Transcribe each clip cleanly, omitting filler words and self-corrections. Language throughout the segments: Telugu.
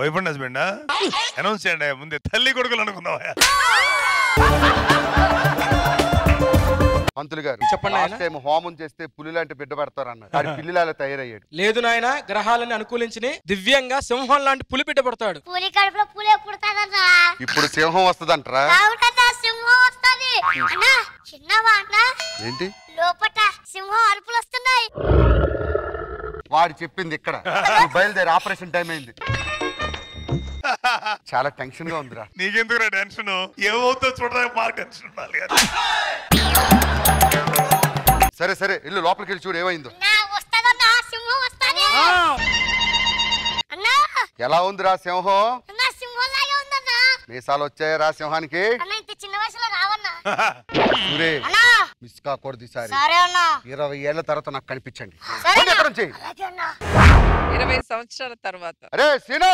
వైఫ్ అండ్ హస్బెండ్ అనౌన్స్ చేయండి ముందే తల్లి కొడుకులు అనుకుందాం. పంతులు గారు చెప్పండి. లాస్ట్ టైం హోమం చేస్తే పులి లాంటి బిడ్డ పడతారన్న పిల్లిలాగా తయారయ్యాడు. లేదు నాయన, గ్రహాలను అనుకూలించి దివ్యంగా సింహం లాంటి పులి బిడ్డ పడతాడు. పులి కడుపులో పులే పుడతాదన్నా. ఇప్పుడు సింహం వస్తదంటరా? సింహం వస్తది అన్నా. చిన్నవా అన్నా? ఏంటి లోపట సింహం అరుపులు వస్తున్నాయి. వాడు చెప్పింది ఇక్కడ. బయలుదేరి ఆపరేషన్ టైం అయింది. చాలా టెన్షన్ గా ఉందిరా. నీకెందుకురా టెన్షన్? ఏమవుతుందో చూడడానికి మాకు టెన్షన్ ఉండాలి కదా. సరే సరే ఇల్లు లోపలికి వెళ్ళి చూడు ఏమైందో. వస్తదన్నా సింహం వస్తది అన్నా. ఎలా ఉందిరా సింహం? అన్నా సింహం లాగే ఉందన్నా. మీసాలు వచ్చాయరా సింహానికి? అన్నా ఇంత చిన్న వయసులో రావన్నా. అన్నా మిస్ కాకూడదు ఈసారి. సరే అన్నా. 20 ఏళ్ల తర్వాత నాకు కనిపించండి. 20 సంవత్సరాల తర్వాత. అరే సీను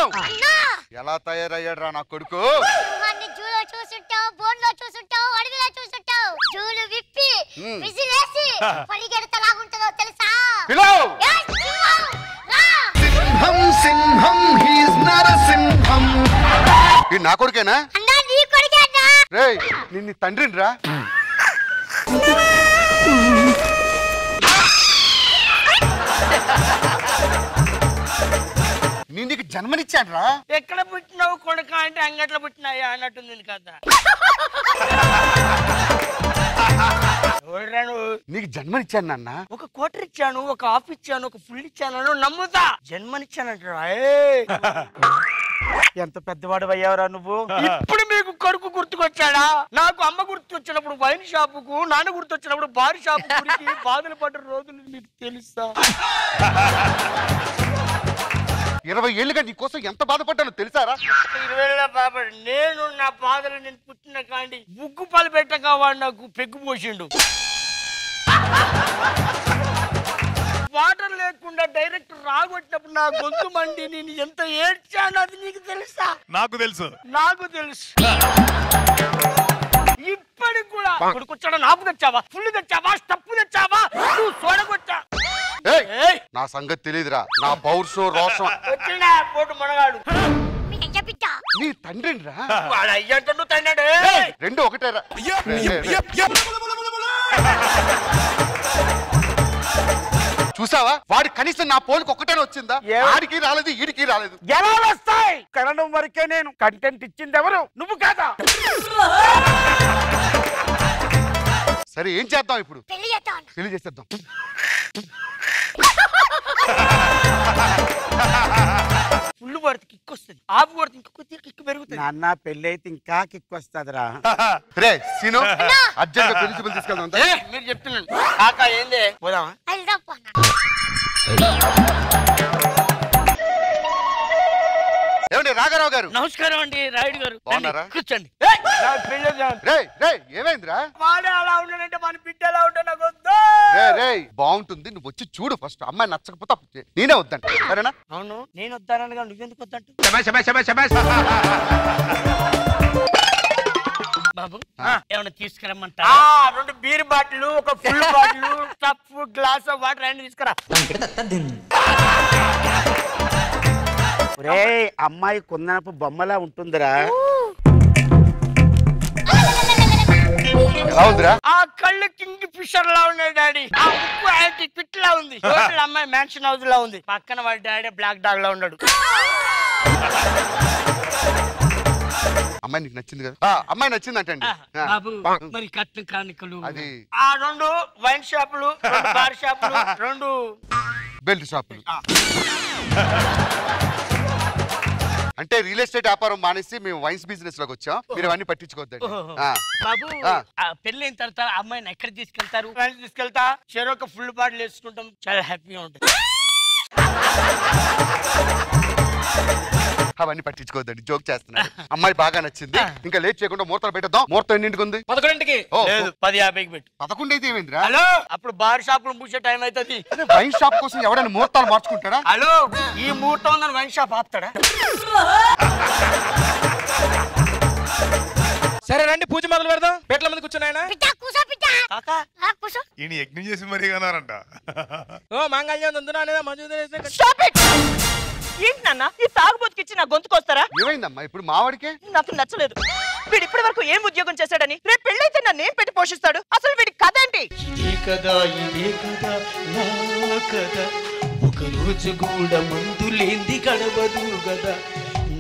ఎలా తయారయ్యాడు రా నా కొడుకు? జూలో చూసుంటావు, బోన్లో చూసుంటావు, అడవిలో చూసుంటావు. జూలు విప్పి విసిలేసి పరిగెడతలాగుంటుందో తెలుసా? సింహం హీస్ నాట్ ఎ సింహం. ఈ నా కొడుకేనా? అన్నా నీ కొడుకేనా? రేయ్ నిన్ను తండ్రిని రా. నీకు జన్మనిచ్చాను రా. ఎక్కడ పుట్టినావు కొడుక అంటే అంగట్లో పుట్టినాయా అన్నట్టుంది కదా. నీకు జన్మనిచ్చాను నాన్న. ఒక క్వార్టర్ ఇచ్చాను, ఒక హాఫ్ ఇచ్చాను, ఒక ఫుల్ ఇచ్చాను నమ్ముతా. జన్మనిచ్చానంటారా? ఎంత పెద్దవాడు అయ్యావరా నువ్వు. ఇప్పుడు మీకు కొడుకు గుర్తుకొచ్చాడా? నాకు అమ్మ గుర్తొచ్చినప్పుడు వైన్ షాపుకు, నాన్న గుర్తొచ్చినప్పుడు బార్ షాపు బాధలు పడ్డ రోజులు మీకు తెలుసా? 20 ఏళ్ళుగా నీ కోసం ఎంత బాధపడ్డానో తెలుసారా? 20 ఏళ్ళ బాబా నేను నా బాధలు నేను పుట్టిన కాండి బుగ్గు పాలు పెట్టగా వాడు నాకు పెగ్గు పోసిండు. వాటర్ లేకుండా డైరెక్ట్ రాగొట్టినప్పుడు నా గొంతు మండి నేను ఎంత ఏడ్చాను అది నీకు తెలుసా? నాకు తెలుసు. నాకు తెలుసు. ఇప్పటికి కూడా కొడుకొచ్చాడా? నాపు తెచ్చావా? ఫుల్ తెచ్చావా? స్టప్పు తెచ్చావా? నువ్వు సోడకొచ్చా? నా సంగతి తెలియదురా. నా పౌరుషం రోషం. వచ్చినా పోటు మనగాడు నీ తండ్రిని రా. వాడు అయ్యంటు తండ్రి రెండు ఒకటేరా. చూసావా వాడి కనీసం నా పోలికి ఒక్కటేనే వచ్చిందా? ఆడికి రాలేదు ఈడికి రాలేదు. ఎలా వస్తాయి? కనడం వరకే నేను కంటెంట్ ఇచ్చింది ఎవరు? నువ్వు కాదా? సరే ఏం చేద్దాం ఇప్పుడు? పెళ్లి చేసేద్దాం. ఫుల్ పడితే కిక్ వస్తుంది, ఆపు పడితే ఇంకా కొద్దిగా కిక్ పెరుగుతుంది. నాన్న పెళ్లి అయితే ఇంకా కిక్ వస్తుందిరా. రే సీను అర్జెంట్ గా ప్రిన్సిపల్ తీసుకెళ్దాం. మీరు చెప్తున్నాను కాకా ఏంది పోదామా? ఏమండి రాఘరావు గారు? నమస్కారం అండి రాయుడు గారు. బాగున్నారా? కూర్చోండి. ఏమైందిరా? వాడే అలా ఉన్నాడంటే మన బిడ్డ ఎలా ఉంటా నాకు వద్దు. బాగుంటుంది నువ్వు వచ్చి చూడు ఫస్ట్. అమ్మాయి నచ్చకపోతే నేనే వద్దంట. సరేనా? అవును నేను వద్దానగా నువ్వెందుకు వద్దంటు? బాబు ఏమన్నా తీసుకురమ్మంటా? 2 బీర్ బాటిల్, ఒక full bottle, cup, glass of water అన్ని తీసుకురా. అమ్మాయి కుందనపు బొమ్మలా ఉంటుందిరా. ఆ కళ్ళు కింగ్ ఫిషర్ లా ఉన్నాయి డాడీ. ఆ ముక్కు యాంటీ పిట్ లా ఉంది. అమ్మాయి మ్యాన్షన్ హౌస్ లా ఉంది. పక్కన వాడి డాడీ బ్లాక్ డాగ్ లా ఉన్నాడు. అమ్మాయి నీకు నచ్చింది కదా? అమ్మాయి నచ్చింది అంటే బాబు మరి కట్న కానికలు అది 2 వైన్ షాపులు, 2 బార్ షాపులు, 2 బెల్ట్ షాపులు. అంటే రియల్ ఎస్టేట్ వ్యాపారం మానేసి మేము వైన్స్ బిజినెస్ లోకి వచ్చాం. మీరు అవన్నీ పట్టించుకోవద్దండి. బాబు పెళ్లి అయిన తర్వాత అమ్మాయిని ఎక్కడ తీసుకెళ్తారు? తీసుకెళ్తా చెరొక ఫుల్ బాటిల్ వేసుకుంటాం. చాలా హ్యాపీగా ఉంటుంది. అవన్నీ పట్టించుకోవద్దండి, జోక్ చేస్తున్నాడు. అమ్మాయి బాగా నచ్చింది. ఇంకా లేట్ చేయకుండా ముహూర్తాలు పెట్టేద్దాం. ముహూర్తం ఎన్నింటికి ఉంది? 11కి. 10:50కి పెట్టు. 11 అయితే ఏమైందిరా? హలో అప్పుడు బార్ షాపులు మూసే టైం అవుతుంది. వైన్ షాప్ కోసం ఎవరైనా ముహూర్తాలు మార్చుకుంటాడా? హలో ఈ ముహూర్తం ఉందని వైన్ షాప్ ఆపుతాడా? సరే రండి పూజ మొదలు పెడదాం. పెట్ల మీద కూర్చున్నాయన. కాకా కూర్చో. ఈయన యజ్ఞం చేసి మరీ అన్నారంట. ఓ మాంగళ్యం నందునా మంజు స్టాప్ ఇట్. ఏంటి నాన్న ఈ తాగుబోతుకిచ్చి నా గొంతుకొస్తారా? ఏమైందమ్మా ఇప్పుడు మావాడికే? నాకు నచ్చలేదు. వీడు ఇప్పటి వరకు ఏం ఉద్యోగం చేశాడని, రేపు పెళ్ళైతే నన్ను ఏం పెట్టి పోషిస్తాడు? అసలు వీడి కథ ఏంటి? ఇదే కదా నా కదా, ఒక రోజు కూడా మందులేంది గడవదు కదా.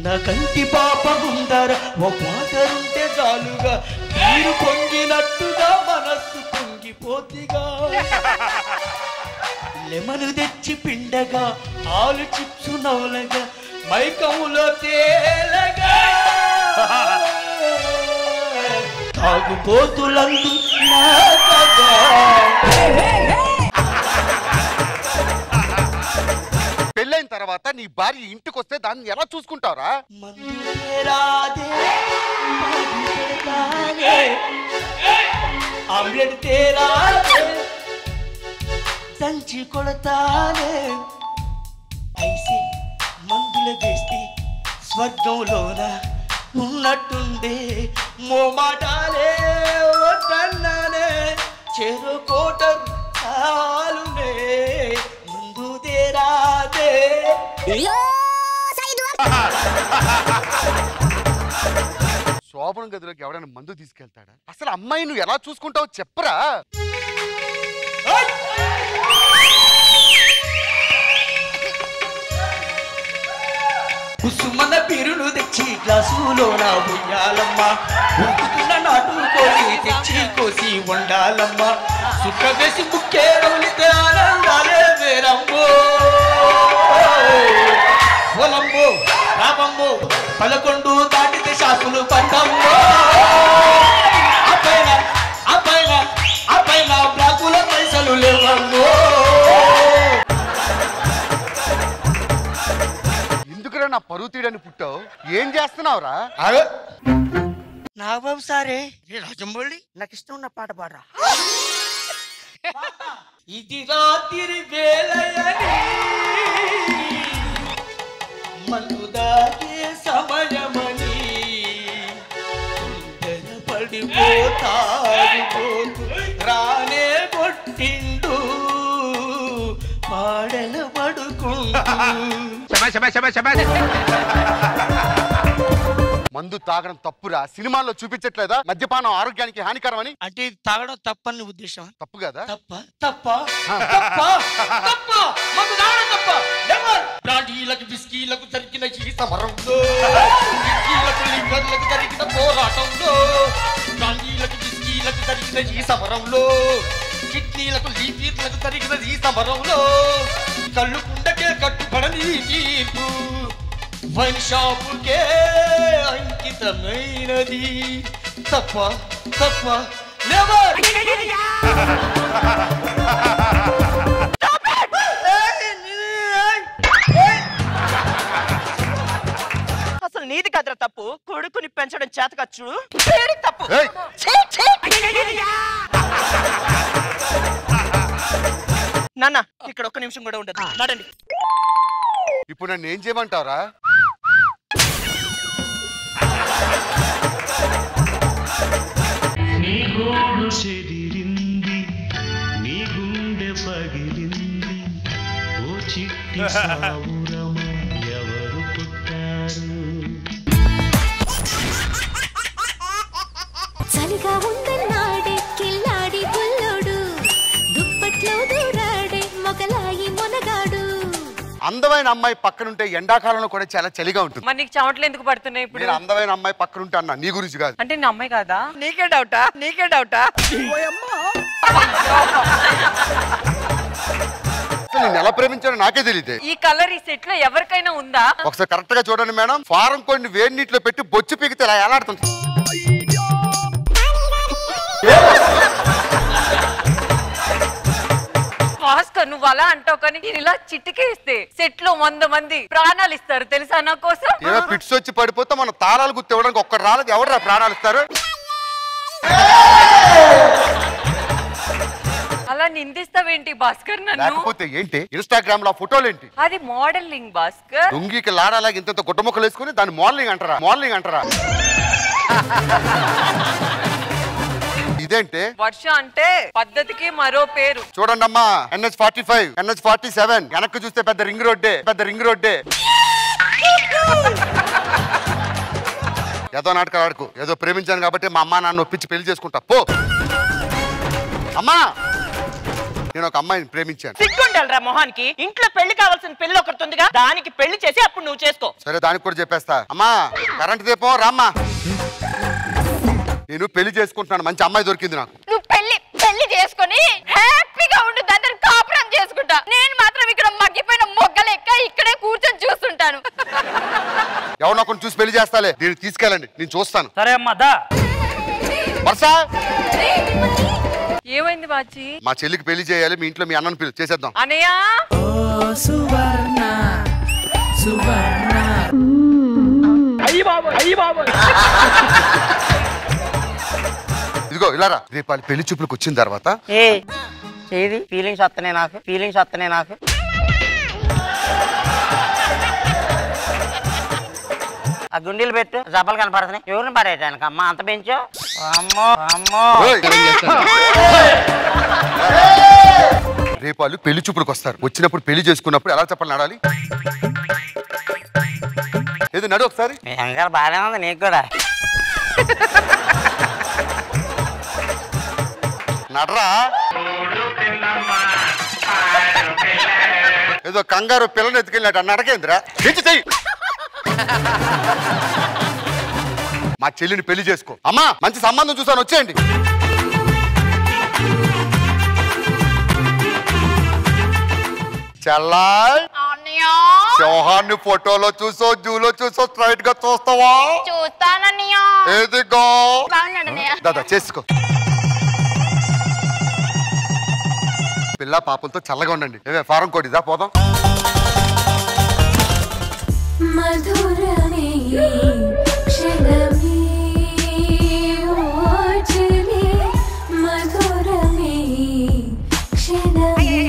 నా కంటి పాప గుందర ఒక మాటరుంటే చాలుగా, నీరు పొంగినట్టుగా మనస్సు పొంగిపోతిగా. లెమను తెచ్చి పిండగా, ఆలు చిప్సు నవలగా, మైకములో తేలగా. తాగుపోతులందు నా కదా. పెళ్ళైన తర్వాత నీ భార్య ఇంటికి వస్తే దాన్ని ఎలా చూసుకుంటావురా? మందు తేరాదే, పాలు పెడతానే, ఆమ్లెట్ తేరాదే, దంచి కొడతానే. ఐసే మందుల వేస్తే స్వర్గంలోన ఉన్నట్టుండే, మోమాటాలే వద్దన్నానే, చెరు కోటరు చాలునే, ముందు తేరాదే. శోభనం గదిలోకి ఎవడైనా మందు తీసుకెళ్తాడా? అసలు అమ్మాయి నువ్వు ఎలా చూసుకుంటావో చెప్పరా? కుసుమన పిరులు తెచ్చి గ్లాసులోన ఉయ్యాలమ్మ, ఉడుకుతున్న నాటుకోసి తెచ్చి కోసి వండాలమ్మ. సుక్క వేసి ముక్కే రౌలితే ఆనందాలే వేరమ్మో. పొలమ్మో రామమ్మో, 11 దాటితే శాసులు పండమ్మో. అపైన బ్లాకుల పైసలు లేవమ్మో. ఎందుకురా నా పరువు తీయడానికి పుట్టావు? ఏం చేస్తున్నావురా? నాగబాబు సారే రాజంబోళ్ళి, నాకు ఇష్టం ఉన్న పాట పాడరా. ఇది రాత్రి వేళయని మందు దాగే సమయమని, పడిపోతారు రానే కొట్టిండు పాడల పడుకుంటూ. మందు తాగడం తప్పురా. సినిమాల్లో చూపించట్లేదా మద్యపానం ఆరోగ్యానికి హానికరం అని? అంటే ఇది తాగడం తప్పని ఉద్దేశం? తప్పు కదా? తప్ప తప్ప తప్ప తప్ప మందు తాగడం తప్ప. బ్రాండీలకు బిస్కీలకు జరిగిన ఈ సమరంలో, బిస్కీలకు లింగర్లకు జరిగిన పోరాటంలో, బ్రాండీలకు బిస్కీలకు జరిగిన ఈ సమరంలో, కిడ్నీలకు లీవీర్లకు జరిగిన ఈ సమరంలో, కళ్ళు కుండకే కట్టుబడని తీర్పు వైన్ షాపుకే అంకితమైనది. తప్ప తప్ప నెవర్. అసలు నీది కదరా తప్పు, కొడుకుని పెంచడం చేతగా చూడు తప్పు. నాన్న ఇక్కడ ఒక్క నిమిషం కూడా ఉండదు, నడండి. ఇప్పుడు నన్ను ఏం చేయమంటావురా? నీ గోడు చెదిరింది, నీ గుండె పగిలింది, ఓ చిట్టి సావురమ ఎవరు పుట్టారు? చలిగా ఉందన్నాడే కిల్లాడి బుల్లోడు, దుప్పట్లో దూరాడే మొగలాయి మొనగాడు. అందమైన అమ్మాయి పక్కనుంటే ఎండాకాలంలో కూడా చాలా చలిగా ఉంటుంది. మరి నీకు చెమటలు ఎందుకు పడుతున్నాయి ఇప్పుడు? నేను అందమైన అమ్మాయి పక్కనుంటే అన్నా, నీ గురించి కాదు. అంటే నా అమ్మాయి కాదా? నీకే డౌటా? అసలు నేను ఎలా ప్రేమించానో నాకే తెలియదు. ఈ కలర్ ఈ సెట్ లో ఎవరికైనా ఉందా? ఒకసారి కరెక్ట్ గా చూడండి మేడం. ఫారం కొన్ని వేడి నీటిలో పెట్టి బొచ్చు పీకితే ఇలా ఎలాడుతుంది. భాస్కర్ నువ్వు అలా అంటావు, కానీ నేను ఇలా చిటికేస్తే సెట్ లో 100 మంది ప్రాణాలు ఇస్తారు తెలుసా నా కోసం. ఏదో పిట్స్ వచ్చి పడిపోతే మన తాళాలు గుర్తు ఇవ్వడానికి ఒక్కరు రాలేదు, ఎవరు ప్రాణాలు ఇస్తారు? అలా నిందిస్తావేంటి భాస్కర్ నన్ను? లేకపోతే ఏంటి ఇన్స్టాగ్రామ్ లో ఫోటోలు ఏంటి? అది మోడలింగ్ భాస్కర్. లుంగికి లాడాలాగా ఇంత గుట్టముక్కలు వేసుకుని దాన్ని మోడలింగ్ అంటారా? ఇదేంటి? వర్ష అంటే పద్ధతికి మరో పేరు. చూడండి అమ్మా, NH45, NH47 వెనక్కి చూస్తే పెద్ద రింగ్ రోడ్డే. ఏదో నాటకాలు ఆడుకో. ఏదో ప్రేమించాను కాబట్టి మా అమ్మ నాన్న ఒప్పించి పెళ్లి చేసుకుంటా పో. అమ్మా, నేను ఒక అమ్మాయిని ప్రేమించాను. సిగ్గుండాలిరా మొహానికి. ఇంట్లో పెళ్లి కావాల్సిన పెళ్లి ఒకటి ఉందిగా, దానికి పెళ్లి చేసి అప్పుడు నువ్వు చేసుకో. సరే, దానికి కూడా చెప్పేస్తా. అమ్మా, కరెంట్ దీపం రామ్మా. నేను పెళ్లి చేసుకుంటున్నాను, మంచి అమ్మాయి దొరికింది నాకు. నువ్వు పెళ్లి చేసుకొని హ్యాపీగా ఉండు, దాన్ని కాపురం చేసుకుంటా. నేను మాత్రం ఇక్కడ మగ్గిపోయిన మొగ్గలెక్క ఇక్కడే కూర్చొని చూస్తుంటాను. ఎవరినో కొన్ని చూసి పెళ్లి చేస్తాలే. దీన్ని తీసుకెళ్ళండి, నేను చూస్తాను. సరే అమ్మా, దా. వర్షా, ఏమైంది బాచి? మా చెల్లికి పెళ్లి చేయాలి. మీ ఇంట్లో మీ అన్నను పిలు, చేసేద్దాం. అనయ్య, ఇదిగో ఇలారా. రేపు వాళ్ళ పెళ్లి చూపులకు వచ్చిన తర్వాత ఫీలింగ్స్ వస్తున్నాయి నాకు. ఆ గుండీలు పెట్టు, జబ్బలు కనపడుతున్నాయి. ఎవరిని పడేయటానికి అమ్మా అంత పెంచు? రేపు వాళ్ళు పెళ్లి చూపులకు వస్తారు. వచ్చినప్పుడు పెళ్లి చేసుకున్నప్పుడు ఎలా చెప్పాలి, నడాలి. ఏది నడు ఒకసారి. బాగానే ఉంది నీకు కూడా. నడరా. ఏదో కంగారు పిల్లని ఎత్తుకెళ్ళినట్టు నడకేంద్రా. చెయ్యి. మా చెల్లిని పెళ్లి చేసుకో. అమ్మా, మంచి సంబంధం చూసాను, వచ్చేయండి. చెల్లాయ్, చౌహాన్ని ఫోటోలో చూసో జూలో చూసో స్ట్రైట్ గా చూస్తావా? చూస్తానన్నయ్య. ఏదిగో బాగున్నాడన్నయ్య. దాదా చేసుకో. పిల్ల పాపలతో చల్లగా ఉండండి. ఏవే ఫారం కోటి దా పోదాం. మధురమే క్షణమే ఓచలే మధురమే క్షణమే.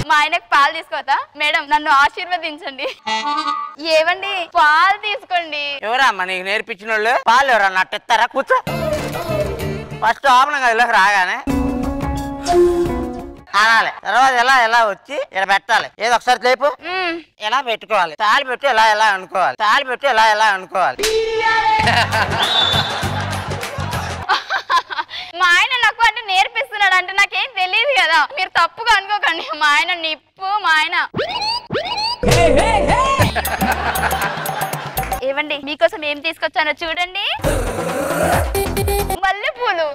మా ఆయనకు పాలు తీసుకోతా మేడం, నన్ను ఆశీర్వదించండి. ఏవండి, పాలు తీసుకోండి. ఎవరమ్మా నీకు నేర్పించిన వాళ్ళు? పాలు ఎవరన్నా అట్టిస్తారా? కూర్చో. ఫస్ట్ ఓపెన్ గదిలోకి రాగానే అనాలి, తర్వాత ఎలా వచ్చి ఇలా పెట్టాలి. ఏదో ఒకసారి లేపు, ఎలా పెట్టుకోవాలి. తాళి పెట్టి ఎలా అనుకోవాలి. మా ఆయన నాకు అంటే నేర్పిస్తున్నాడు అంటే నాకేం తెలియదు కదా, మీరు తప్పుగా అనుకోకండి. మా ఆయన నిప్పు, మా ఆయన. ఏవండి, మీకోసం ఏం తీసుకొచ్చానో చూడండి. మల్లెపూలు.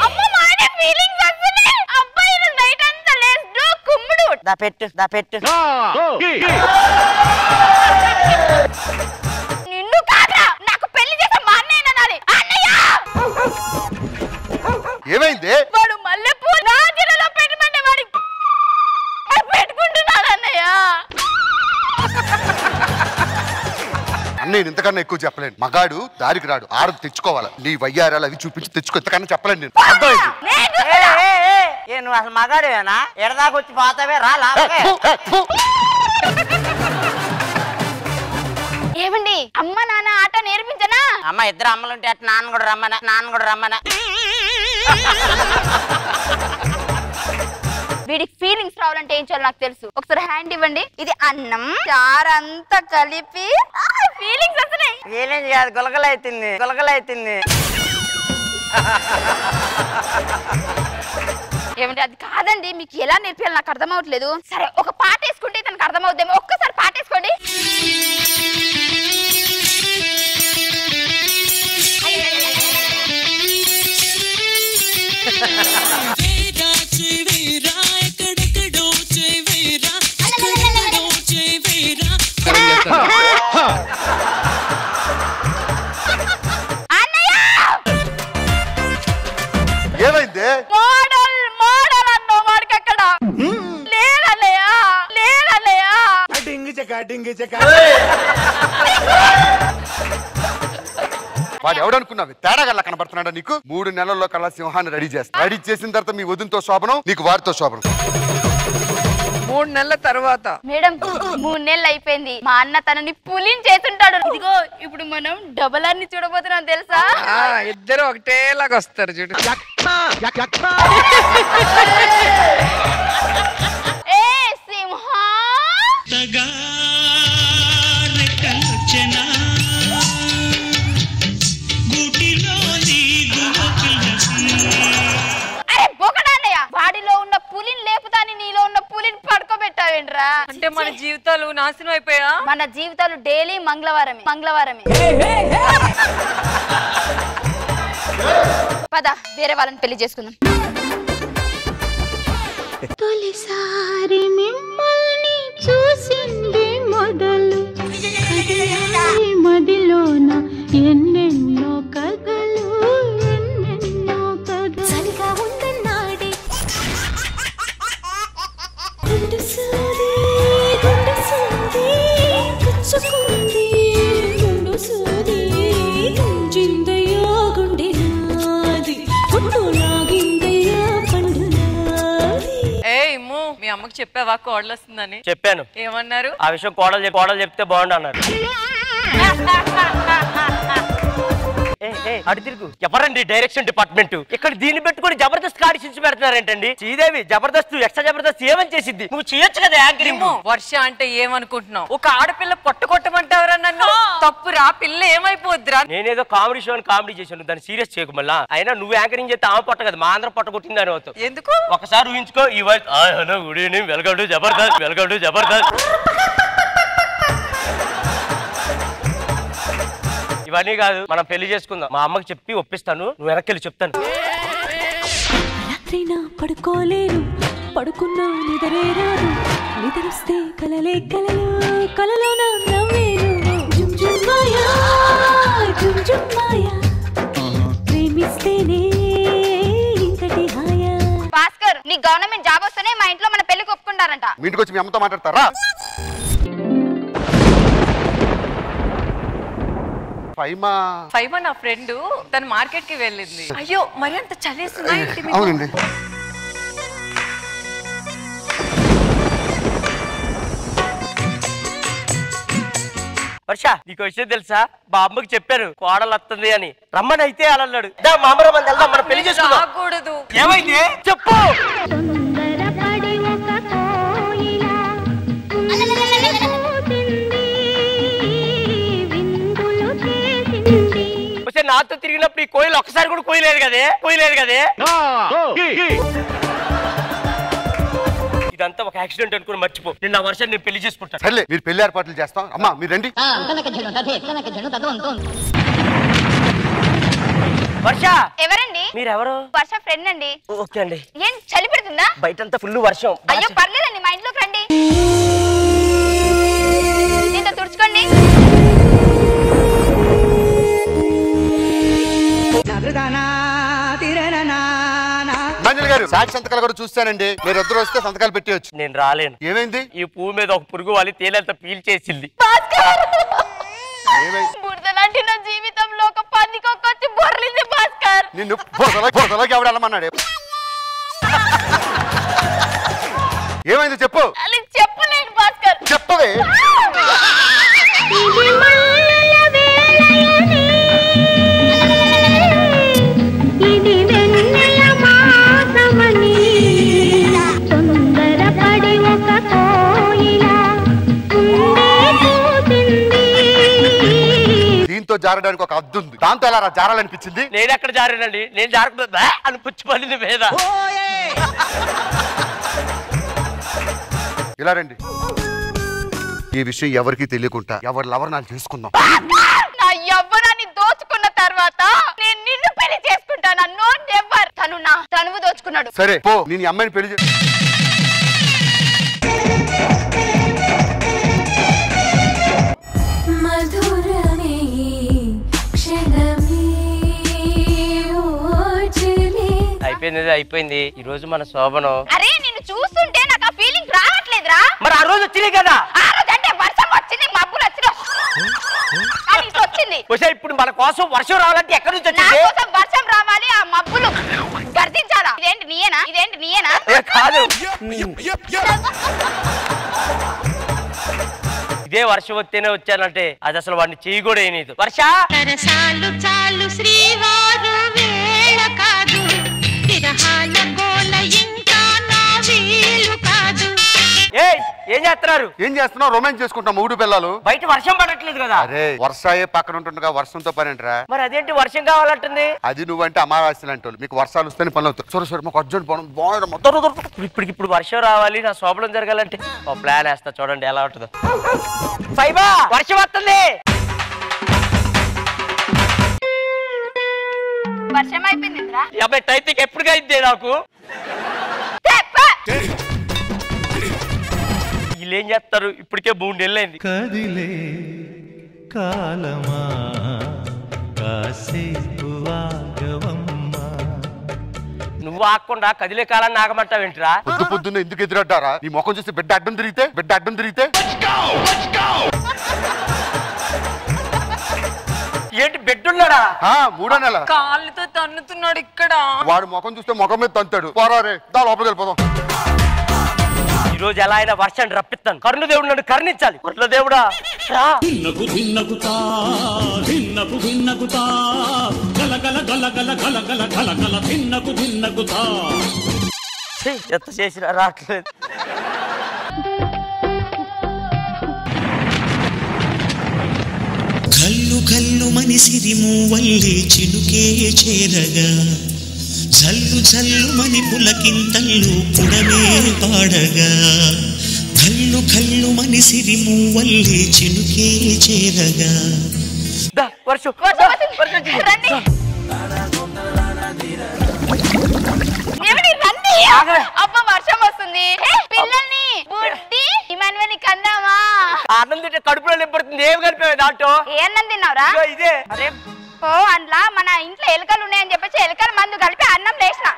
అమ్మో, మా ఆయన ఫీలింగ్స్ వస్తున్నాయి. అబ్బాయి నైట్ అంతా లేస్తూ కుమ్ముడు. దా పెట్టు. నిన్ను కాదా, నాకు పెళ్లి చేసే మా అన్నయ్య అనాలి. అన్నయ్య, ఏమైంది? వాడు మల్లెపూ నా జిల్లాలో పెట్టమంటే వాడి పెట్టుకుంటున్నాడు అన్నయ్య. నేను ఇంతకన్నా ఎక్కువ చెప్పలేను. మగాడు దారికి రాడు, ఆడది తెచ్చుకోవాలి. నీ వయ్యారాలు అవి చూపించి తెచ్చుకో. ఇంతకన్నా చెప్పలేను నేను. నువ్వు అసలు మగాడేనా? ఎడదాకా వచ్చి పోతావే రా. ఏమండి, అమ్మ నాన్న ఆట నేర్పించనా? అమ్మ ఇద్దరు అమ్మలుంటే అట్లా నాన్న కూడా రమ్మనా. వీడికి ఫీలింగ్స్ రావాలంటే ఏం చేయాలో నాకు తెలుసు. ఒకసారి హ్యాండ్ ఇవ్వండి. ఇది అన్నం చారంతా కలిపి ఫీలింగ్స్ వస్తున్నాయి. ఫీలింగ్స్ కాదు, గులగలైతుంది. ఏమంటే అది కాదండి, మీకు ఎలా నేర్పించాలి నాకు అర్థం అవట్లేదు. సరే, ఒక పాట వేసుకుంటే తనకు అర్థం అవుద్దేమో. ఒక్కసారి పాట వేసుకోండి. ఏమైంది? మోడల్ అన్నో వాడికి అక్కడ లేదన్నయ్యా. వాడు ఎవడనుకున్నావు? తేడా గల్లా కనబడుతున్నాడా నీకు? 3 నెలల్లో కల్లా సింహాన్ని రెడీ చేస్తా. రెడీ చేసిన తర్వాత మీ వదినతో శోభనం, నీకు వారితో శోభనం. 3 నెలల తర్వాత. మేడం 3 నెలలు అయిపోయింది. మా అన్న తనని పులిని చేస్తుంటాడు. ఇదిగో ఇప్పుడు మనం డబల్ ఆర్ని చూడబోతున్నాం తెలుసా? ఇద్దరు ఒకటేలాగా వస్తారు చూడు. ఏ సింహ వాడిలో ఉన్న పులిని లేపుతాని నీలో ఉన్న పులిని పడుకోబెట్టావేంట్రా? అంటే మన జీవితాలు నాశనం అయిపోయా? మన జీవితాలు డైలీ మంగళవారమే. పద వేరే వాళ్ళని పెళ్లి చేసుకుందాం. తొలిసారి మిమ్మల్ని చూసింది మొదలు మదిలోన ఎన్నెన్నో కథలు చలిగా ఉందన్నాడే గుండె సూది పుచ్చుకుంది గుండు సూది జిందయ్యో గుండె నాది గుండు లాగిందయ్యా పండు నాది. మీ అమ్మకి చెప్పావా కోడలు వస్తుందని? చెప్పాను. ఏమన్నారు? ఆ విషయం కోడలు చెప్తే బాగుండు అన్నారు. అటు తిరుగు. ఎవరండి డైరెక్షన్ డిపార్ట్మెంట్? ఇక్కడ దీన్ని పెట్టుకుని జబర్దస్త్ ఆడిషన్స్ పెడుతున్నారేంటండి? శ్రీదేవి జబర్దస్త్ ఎక్స్ట్రా జబర్దస్త్ ఏమని చేసింది? నువ్వు చేయొచ్చు కదా యాంకరింగ్. వర్ష అంటే ఏమనుకుంటున్నావు? ఒక ఆడపిల్ల పొట్టగొట్టమంటావరా నన్ను? తప్పురా, పిల్ల ఏమైపోద్దిరా? నేనేదో కామెడీ షో అని కామెడీ చేశాను, దాన్ని సీరియస్ చేయకు. మళ్ళా అయినా నువ్వు యాంకరింగ్ చేస్తే ఆమె పొట్ట కదా, మా అందరం పొట్ట కొట్టింది అని అవుతావు. ఎందుకు? ఒకసారి ఊహించుకో. ఈ voice hello good evening, welcome to Jabardasth. ఇవన్నీ కాదు, మనం పెళ్లి చేసుకుందాం. మా అమ్మకి చెప్పి ఒప్పిస్తాను, నువ్వు వెనక్కి చెప్తాను. రాత్రినా పడుకోలేరు, పడుకున్నా నిద్రే రాదు, నిద్రొస్తే కలలే కలలు, కలలోన నవ్వేరు. జుమ్ జుమ్ మాయా, జుమ్ జుమ్ మాయా, ప్రేమిస్తేనే ఇంతటి హాయా. భాస్కర్, నీ గవర్నమెంట్ జాబ్ వస్తేనే మా ఇంట్లో మన పెళ్లికి ఒప్పుకుంటారంట. మీ ఇంటికి వచ్చి మీ అమ్మతో మాట్లాడతారా? ఫైమా నా ఫ్రెండ్, తను మార్కెట్ కి వెళ్ళింది. అయ్యో మరి అంత చలేస్తుందా? అవునండి. వర్ష, నీకు విషయం తెలుసా? మా అమ్మకి చెప్పారు కోడలు వస్తుంది అని. రమ్మని అయితే అలా అన్నాడు. మా అమ్మ రమ్మని వెళ్దాం, మనం పెళ్లి చేసుకోకూడదు. ఏమైంది చెప్పు. నాతో తిరిగినప్పుడు ఈ కోయిలు ఒక్కసారి కూడా కోయలేదు కదే. ఇదంతా ఒక యాక్సిడెంట్ అనుకుని మర్చిపో. నిన్న ఆ వర్షం నేను పెళ్లి చేసుకుంటాను. సర్లే, మీరు పెళ్లి ఏర్పాట్లు చేస్తాం. అమ్మా మీరు రండి. వర్ష ఎవరండి? మీరెవరు? వర్ష ఫ్రెండ్ అండి. ఓకే అండి. ఏం చలి పెడుతుందా? బయటంతా ఫుల్ వర్షం. అయ్యో పర్లేదండి, మా ఇంట్లోకి రండి. దీంతో తుడుచుకోండి. మంజుల గారు, సాక్షి సంతకాలు కూడా చూస్తానండి. మీరు ఇద్దరు వస్తే సంతకాలు పెట్టవచ్చు. నేను రాలేను. ఏమైంది? ఈ పువ్వు మీద ఒక పురుగు వాలి తేలంతా పీల్చేసింది. బురదలాంటి నా జీవితంలో ఒక పందికొచ్చి బొర్లింది భాస్కర్. నిన్ను బొరదలోకి ఎవడు వెళ్ళమన్నాడు? ఏమైంది చెప్పు. చెప్పలేను భాస్కర్. చెప్పవే. దీంతో జారడానికి ఒక అద్దు ఉంది, దాంతో ఎలా జారాలనిపించింది? నేను ఎక్కడ జారానండి? నేను జారకపోతే అని పుచ్చిపడింది మీద. ఇలా రండి. ఈ విషయం ఎవరికి తెలియకుండా ఎవరి లవర్ నాకు చేసుకుందాం. నా యవ్వనాన్ని దోచుకున్న తర్వాత నేను నిన్ను పెళ్లి చేసుకుంటాను. No never. తను నా తనువు దోచుకున్నాడు. సరే పో, నేను అమ్మాయిని పెళ్లి మధురమే క్షణమే అయిపోయింది. ఈ రోజు మన శోభనం. అరే నిన్ను చూస్తుంటే నాకు ఆ ఫీలింగ్ రావట్లేదురా. మరి ఆ రోజు వచ్చింది కదా. ఆ రోజు అంటే వర్షం వచ్చింది, మబ్బులు వచ్చింది. ఇప్పుడు మన కోసం వర్షం రావాలంటే ఎక్కడి నుంచి వచ్చింది? వర్షం రావాలి, ఆ మబ్బులు గర్దించాలా? ఇదేంటి నీయేనా? ఇదేంటి నీయేనా? కాదు ఇదే వర్షం వస్తేనే వచ్చానంటే అది అసలు వాడిని చెయ్యి కూడా ఏనేది. వర్ష సరసాలు చాలు శ్రీవారు వేళ కాదు విరహాల గోల ఇంకా నా వీలు కాదు. ఏం చేస్తున్నారు? ఏం చేస్తున్నావు? రొమాన్స్ చేసుకుంటాం మూడు పిల్లలు. బయట వర్షం పడట్లేదు కదా. అరే వర్షాయే పక్కన ఉంటుండగా వర్షంతో పని ఏంట్రా? మరి అదేంటి వర్షం కావాలంటుంది? అది నువ్వంటే అమావాస్య లాంటి వాళ్ళు. మీకు వర్షాలు వస్తేనే పనులు అవుతాయి. చూడు చూడు మాకు అర్జెంట్ పోవడం బాగుంది. ఇప్పుడు వర్షం రావాలి, నా శోభనం జరగాలంటే ఓ ప్లాన్ వేస్తా చూడండి ఎలా ఉంటుందో. సైబా వర్షం వస్తుంది. వర్షం అయిపోయిందిరా. టైతికి ఎప్పుడుగా ఇద్దే నాకు. వీళ్ళేం చేస్తారు? ఇప్పటికే 3 నెలలైంది. కదిలే కాలమా కాసేపు ఆగవమ్మా. నువ్వు ఆకుండా కదిలే కాలాన్ని ఆగమంటావేంటిరా? పొద్దు పొద్దున్న ఎందుకు ఎదురడ్డారా? నీ ముఖం చూసి బిడ్డ అడ్డం తిరిగితే ఏంటి బెడ్డున్నాడా? 3వ నెల కాళ్ళతో తన్నుతున్నాడు ఇక్కడ. వాడు ముఖం చూస్తే ముఖం మీద తంతాడు. పోరారే దా లోపలికి వెళ్ళిపోదాం. ఈ రోజు ఎలా అయినా వర్షాన్ని రప్పిస్తాను. కరుణ దేవుడు నన్ను కరుణించాలి. కరుణ దేవుడా రా. ఎంత చేసినా రావట్లేదు. కల్లు కల్లు మనిసిరి మూవల్లి చినుకే చేరగా జల్లు జల్లు మని పులకింతల్లు పుడమే పాడగా కల్లు కల్లు మనిసిరి మూవల్లి చినుకే చేరగా వర్షం అబ్బా వర్షం వస్తుంది. పిల్లల్ని బుడ్డి ఇమానువేల్ కందామా? అన్నం తింటే కడుపులో నింపడుతుంది. ఏం కలిపేవి దాంట్లో? ఏ అన్నం తిన్నావురా? ఇదే ఓ అందులో మన ఇంట్లో ఎలుకలు ఉన్నాయని చెప్పేసి ఎలుకల మందు కలిపి అన్నం లేసిన.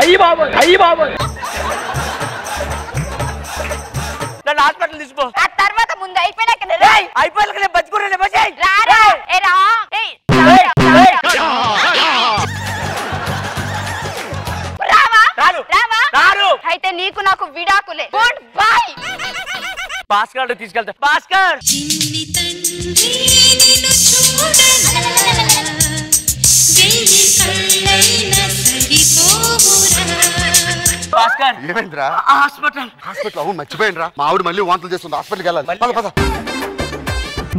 అయ్యి బాబోయ్ నన్ను హాస్పిటల్ తీసుకో. ఆ తర్వాత ముందు అయిపోయినాక అయిపోయాక బతుకునే అయితే నీకు నాకు విడాకులే. Good bye. భాస్కర్ తీసుకెళ్తా. భాస్కర్ భాస్కర్ ఏమైందిరా? హాస్పిటల్. అవును మర్చిపోయినరా. మా ఆవిడ మళ్ళీ వాంతులు చేస్తుంది. హాస్పిటల్కి వెళ్ళాలి. పద.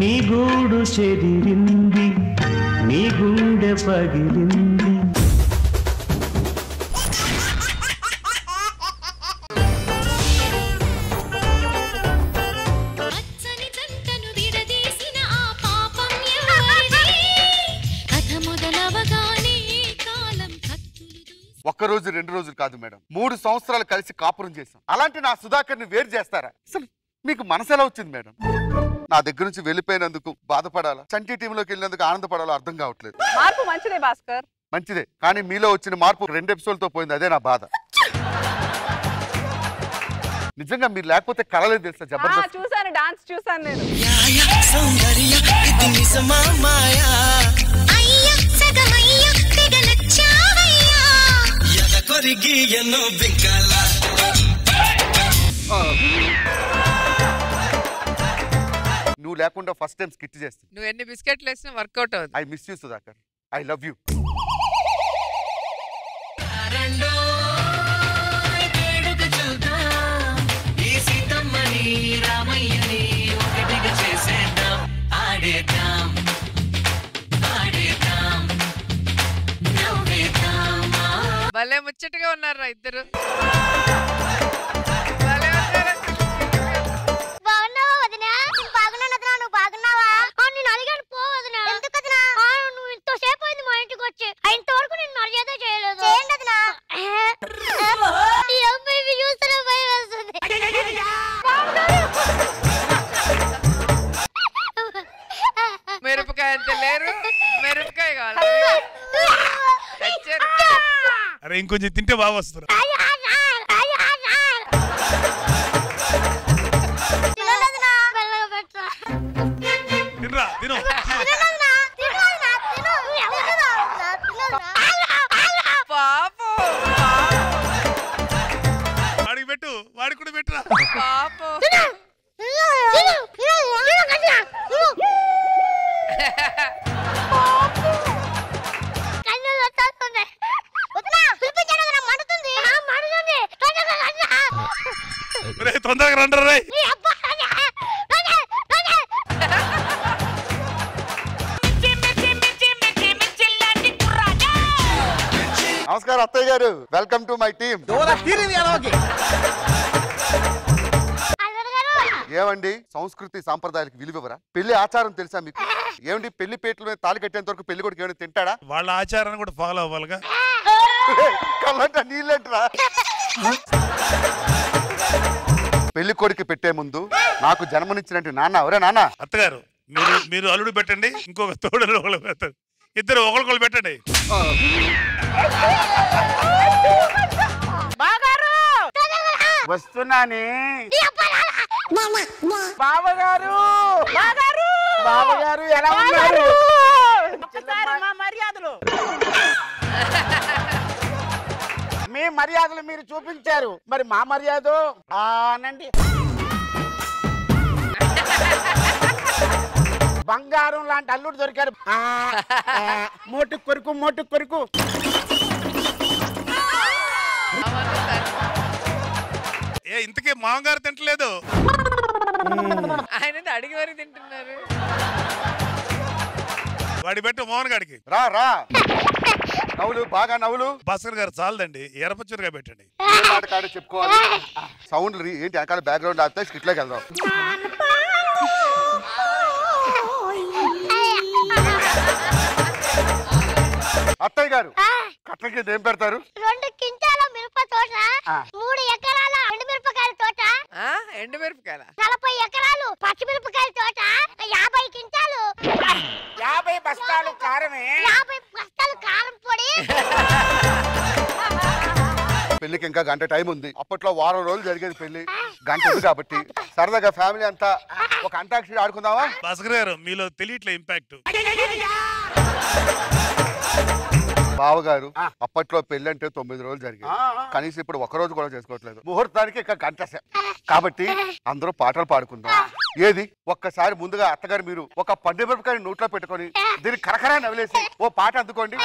నీ గూడు చెదిరింది, నీ గుండె పగిలింది. ఒక్క రోజు 2 రోజులు కాదు మేడం, 3 సంవత్సరాలు కలిసి కాపురం చేశాం. అలాంటి నా సుధాకర్ని వేరు చేస్తారా? అసలు మీకు మనసు ఎలా వచ్చింది మేడం? నా దగ్గర నుంచి వెళ్ళిపోయినందుకు బాధపడాలా, చంటి టీంలోకి వెళ్ళినందుకు ఆనందపడాలో అర్థం కావట్లేదు. మార్పు మంచిదే భాస్కర్, మంచిదే. కానీ మీలో వచ్చిన మార్పు 2 ఎపిసోడ్తో పోయింది. అదే నా బాధ. నిజంగా మీరు లేకపోతే కలలేదు తెలుసా? జబర్దస్త్ చూసాను, డాన్స్ చూసాను నేను. నువ్వు లేకుండా ఫస్ట్ టైం స్కిట్ చేస్తాను. నువ్వు ఎన్ని బిస్కెట్లు వేసినా వర్కౌట్ అవుతుంది. I miss you Sudhakar. I love you. భలే ముచ్చటగా ఉన్నారా ఇద్దరు. మిరపకాయ అంత లేరు, మిరపకాయ కావాలి. అరే ఇంకొంచెం తింటే బాగా వస్తుంది. తినరా తిను. పాపం వాడి కూడా పెట్టరా పాపం తొందరగా రండి రే. నమస్కారం అత్తయ్య గారు, వెల్కమ్ టు మై టీమ్. ఏమండి సంస్కృతి సాంప్రదాయాలకు విలువరా? పెళ్లి ఆచారం తెలుసా మీకు? ఏమండి పెళ్లి పేటల మీద తాళి కట్టేంత వరకు పెళ్లి కొడుకు ఏమైనా తింటాడా? వాళ్ళ ఆచారాన్ని కూడా ఫాలో అవ్వాలిగా. కళ్ళంట నీళ్ళంటరా. పెళ్లి కొడుకు పెట్టే ముందు నాకు జన్మనిచ్చినట్టు నాన్న ఎవరే నాన్న? అత్తగారు మీరు అల్లుడు పెట్టండి, ఇంకొక తోడు ఒకళ్ళు పెట్టండి, ఇద్దరు ఒకరికొకరు పెట్టండి. వస్తున్నానే బావగారు. బావగారు ఎలా ఉన్నారు? మా మర్యాదలు మీ మర్యాదలు మీరు చూపించారు, మరి మా మర్యాద అనండి. బంగారం లాంటి అల్లుడు దొరికారు. మోటు కొరుకు మోటు కొరుకు. ఇంతకీ మామగారు తింటలేదు. ఆయన అడిగి వరకు తింటున్నారు. వాడి పెట్టు మోహన్ గాడికి. రా రా నవ్వులు బాగా నవ్వులు. భాస్కర్ గారు చాలదండి, ఎర్రపచ్చరిగా పెట్టండి. కాడే చెప్పుకోవాలి. సౌండ్ ఏంటి వెనకాల బ్యాక్గ్రౌండ్ ఆపితే స్కిట్లోకి వెళ్దాం. అత్తయ్య గారు కట్లకి ఏం పెడతారు? 2 కింటాల మిరప తోట, 3 ఎకరాల ఎండుమిరపకాయల తోట, ఎండుమిరపకాయల 40 ఎకరాలు పచ్చిమిరపకాయల తోట, 50 కింటాలు 50 బస్తాలు కారమే, 50 బస్తాలు కారం పొడి. పెళ్లికి ఇంకా గంట టైం ఉంది. అప్పట్లో వారం రోజులు జరిగేది పెళ్లి, గంట ఉంది కాబట్టి సరదాగా ఫ్యామిలీ అంతా ఒక అంతాక్షరి ఆడుకుందామా? భాస్కర్ గారు మీలో తెలియట్లే ఇంపాక్ట్. బావగారు అప్పట్లో పెళ్లి అంటే 9 రోజులు జరిగింది, కనీసం ఇప్పుడు 1 రోజు కూడా చేసుకోవట్లేదు. ముహూర్తానికి ఇంకా గంట కాబట్టి అందరూ పాటలు పాడుకుందాం. ఏది ఒక్కసారి ముందుగా అత్తగారు మీరు ఒక పండు మిరపకాయ నోట్లో పెట్టుకొని దీన్ని కరకరా నవ్వులేసి ఓ పాట అందుకోండి.